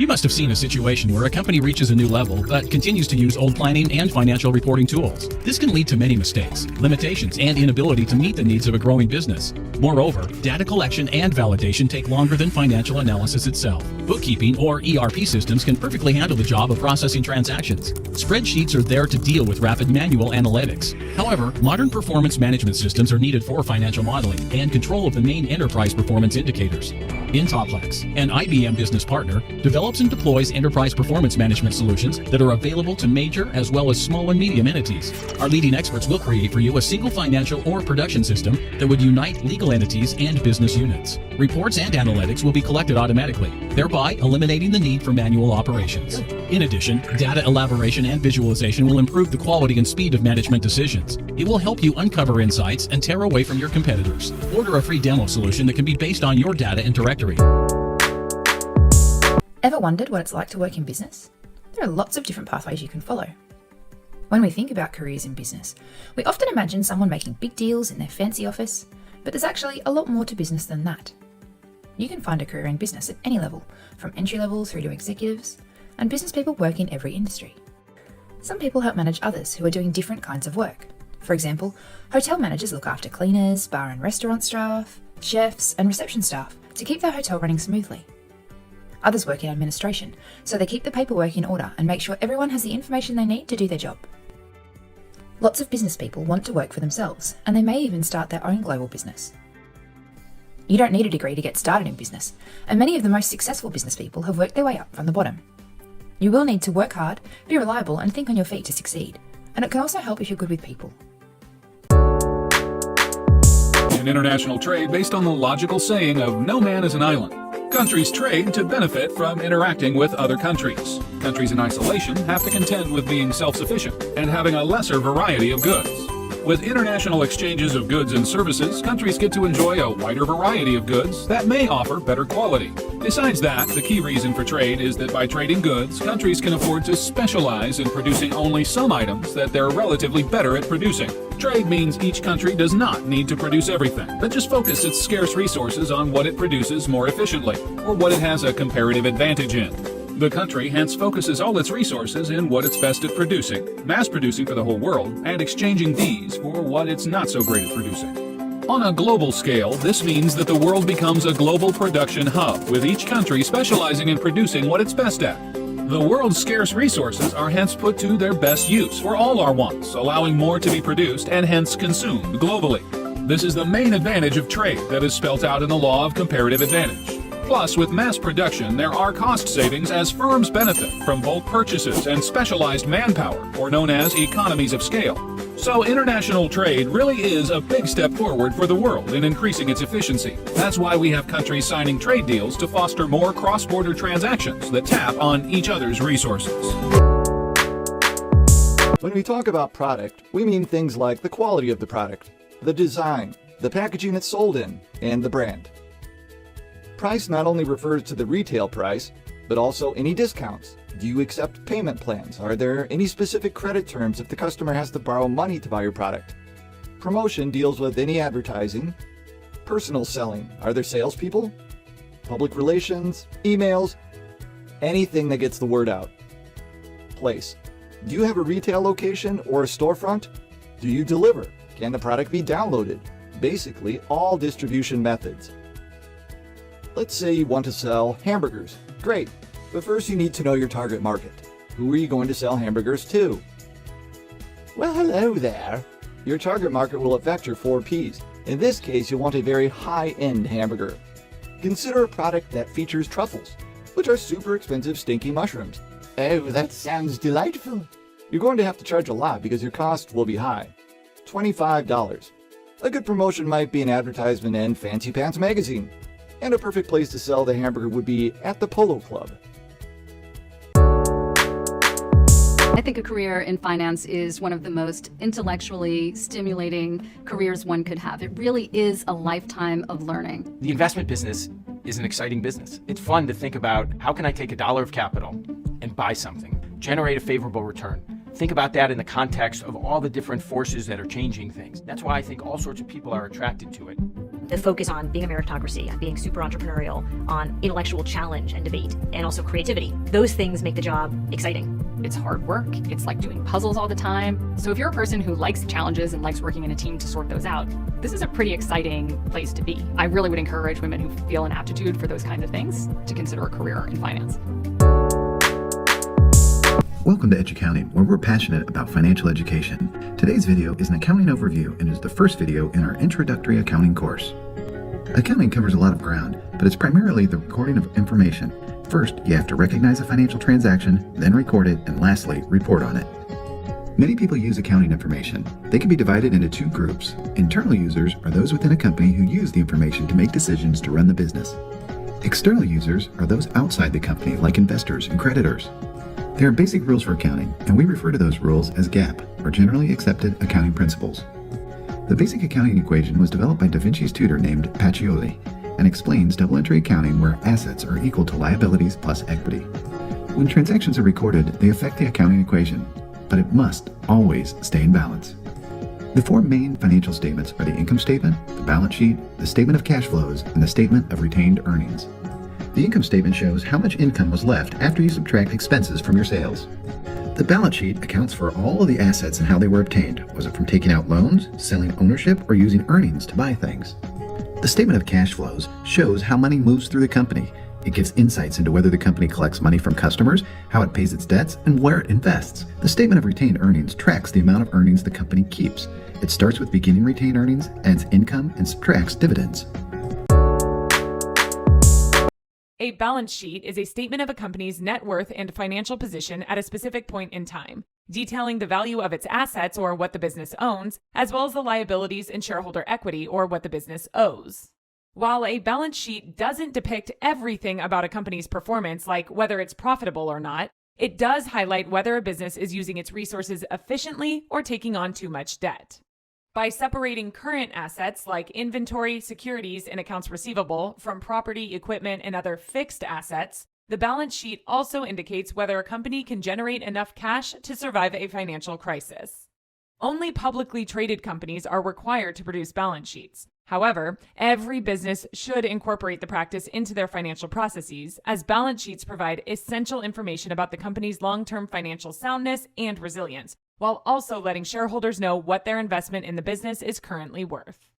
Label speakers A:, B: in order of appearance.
A: You must have seen a situation where a company reaches a new level but continues to use old planning and financial reporting tools. This can lead to many mistakes, limitations, and inability to meet the needs of a growing business. Moreover, data collection and validation take longer than financial analysis itself. Bookkeeping or ERP systems can perfectly handle the job of processing transactions. Spreadsheets are there to deal with rapid manual analytics. However, modern performance management systems are needed for financial modeling and control of the main enterprise performance indicators. Intoplex, an IBM business partner, develops and deploys enterprise performance management solutions that are available to major as well as small and medium entities. Our leading experts will create for you a single financial or production system that would unite legal entities and business units. Reports and analytics will be collected automatically, thereby eliminating the need for manual operations. In addition, data elaboration and visualization will improve the quality and speed of management decisions. It will help you uncover insights and tear away from your competitors. Order a free demo solution that can be based on your data and directory.
B: Ever wondered what it's like to work in business? There are lots of different pathways you can follow. When we think about careers in business, we often imagine someone making big deals in their fancy office, but there's actually a lot more to business than that. You can find a career in business at any level, from entry level through to executives, and business people work in every industry. Some people help manage others who are doing different kinds of work. For example, hotel managers look after cleaners, bar and restaurant staff, chefs, and reception staff to keep their hotel running smoothly. Others work in administration, so they keep the paperwork in order and make sure everyone has the information they need to do their job. Lots of business people want to work for themselves, and they may even start their own global business. You don't need a degree to get started in business, and many of the most successful business people have worked their way up from the bottom. You will need to work hard, be reliable, and think on your feet to succeed, and it can also help if you're good with people.
C: In international trade based on the logical saying of no man is an island. Countries trade to benefit from interacting with other countries. Countries in isolation have to contend with being self-sufficient and having a lesser variety of goods. With international exchanges of goods and services, countries get to enjoy a wider variety of goods that may offer better quality. Besides that, the key reason for trade is that by trading goods, countries can afford to specialize in producing only some items that they're relatively better at producing. Trade means each country does not need to produce everything, but just focus its scarce resources on what it produces more efficiently, or what it has a comparative advantage in. The country hence focuses all its resources in what it's best at producing, mass producing for the whole world, and exchanging these for what it's not so great at producing. On a global scale, this means that the world becomes a global production hub, with each country specializing in producing what it's best at. The world's scarce resources are hence put to their best use for all our wants, allowing more to be produced and hence consumed globally. This is the main advantage of trade that is spelt out in the law of comparative advantage. Plus, with mass production, there are cost savings as firms benefit from bulk purchases and specialized manpower, or known as economies of scale. So international trade really is a big step forward for the world in increasing its efficiency. That's why we have countries signing trade deals to foster more cross-border transactions that tap on each other's resources.
D: When we talk about product, we mean things like the quality of the product, the design, the packaging it's sold in, and the brand. Price not only refers to the retail price, but also any discounts. Do you accept payment plans? Are there any specific credit terms if the customer has to borrow money to buy your product? Promotion deals with any advertising. Personal selling. Are there salespeople? Public relations, emails, anything that gets the word out. Place. Do you have a retail location or a storefront? Do you deliver? Can the product be downloaded? Basically, all distribution methods. Let's say you want to sell hamburgers. Great, but first you need to know your target market. Who are you going to sell hamburgers to? Well, hello there. Your target market will affect your 4 Ps. In this case, you'll want a very high-end hamburger. Consider a product that features truffles, which are super expensive stinky mushrooms. Oh, that sounds delightful. You're going to have to charge a lot because your cost will be high. $25. A good promotion might be an advertisement in Fancy Pants magazine. And a perfect place to sell the hamburger would be at the Polo Club.
E: I think a career in finance is one of the most intellectually stimulating careers one could have. It really is a lifetime of learning.
F: The investment business is an exciting business. It's fun to think about how can I take $1 of capital and buy something, generate a favorable return. Think about that in the context of all the different forces that are changing things. That's why I think all sorts of people are attracted to it.
G: the focus on being a meritocracy, on being super entrepreneurial, on intellectual challenge and debate, and also creativity. Those things make the job exciting.
H: It's hard work. It's like doing puzzles all the time. So if you're a person who likes challenges and likes working in a team to sort those out, this is a pretty exciting place to be. I really would encourage women who feel an aptitude for those kinds of things to consider a career in finance.
I: Welcome to EduCounting, where we're passionate about financial education. Today's video is an accounting overview and is the first video in our introductory accounting course. Accounting covers a lot of ground, but it's primarily the recording of information. First, you have to recognize a financial transaction, then record it, and lastly, report on it. Many people use accounting information. They can be divided into two groups. Internal users are those within a company who use the information to make decisions to run the business. External users are those outside the company, like investors and creditors. There are basic rules for accounting, and we refer to those rules as GAAP, or Generally Accepted Accounting Principles. The basic accounting equation was developed by Da Vinci's tutor named Pacioli, and explains double entry accounting where assets are equal to liabilities plus equity. When transactions are recorded, they affect the accounting equation, but it must always stay in balance. The four main financial statements are the income statement, the balance sheet, the statement of cash flows, and the statement of retained earnings. The income statement shows how much income was left after you subtract expenses from your sales. The balance sheet accounts for all of the assets and how they were obtained. Was it from taking out loans, selling ownership, or using earnings to buy things? The statement of cash flows shows how money moves through the company. It gives insights into whether the company collects money from customers, how it pays its debts, and where it invests. The statement of retained earnings tracks the amount of earnings the company keeps. It starts with beginning retained earnings, adds income, and subtracts dividends.
J: A balance sheet is a statement of a company's net worth and financial position at a specific point in time, detailing the value of its assets or what the business owns, as well as the liabilities and shareholder equity or what the business owes. While a balance sheet doesn't depict everything about a company's performance, like whether it's profitable or not, it does highlight whether a business is using its resources efficiently or taking on too much debt. By separating current assets like inventory, securities, and accounts receivable from property, equipment, and other fixed assets, the balance sheet also indicates whether a company can generate enough cash to survive a financial crisis. Only publicly traded companies are required to produce balance sheets. However, every business should incorporate the practice into their financial processes, as balance sheets provide essential information about the company's long-term financial soundness and resilience, while also letting shareholders know what their investment in the business is currently worth.